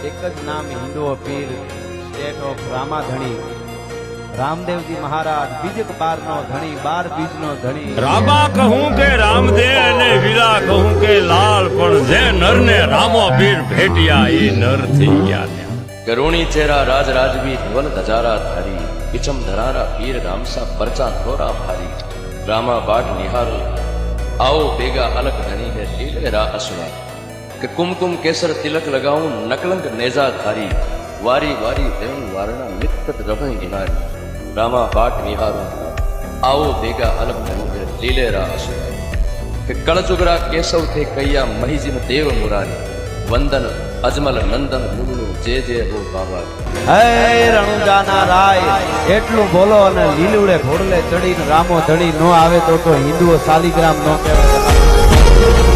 એક જ નામ હિન્દુઓ પીર સ્ટેટ ઓફ રામાધણી રામદેવજી મહારાજ બીજક બાર નો ધણી 12 બીજ નો ધણી રામા કહું કે રામદેવ અને વીરા કહું કે લાલ પણ જે નર ને રામો પીર ભેટિયા એ નર થઈ ગયા કરુણી ચેરા રાજ રાજવી ધવલ ધજારા ધારી કિચમ ધરારા પીર રામસા પરચા થોરા ભારી રામા બાટ નિહારો आओ बेगा अलग धनी है लीले रा असुरा कि कुमकुम केसर तिलक लगाऊं नकलंक नेजा धारी वारी वारी देव वारणा निकट रभय गिनारी रामा बाट निहारो आओ बेगा अलग धनी है लीले रा असुरा कि कलचुगरा केशव थे कैया महीजिम देव मुरारी वंदन अजमल नंदन मुनु जे जे हो बाबा હે રણુજાના રાય એટલું બોલો અને લીલુડે ઘોડલે ચડીને રામો ધડી નો આવે તો હિન્દુઓ શાલિગ્રામ નો કહેવાય।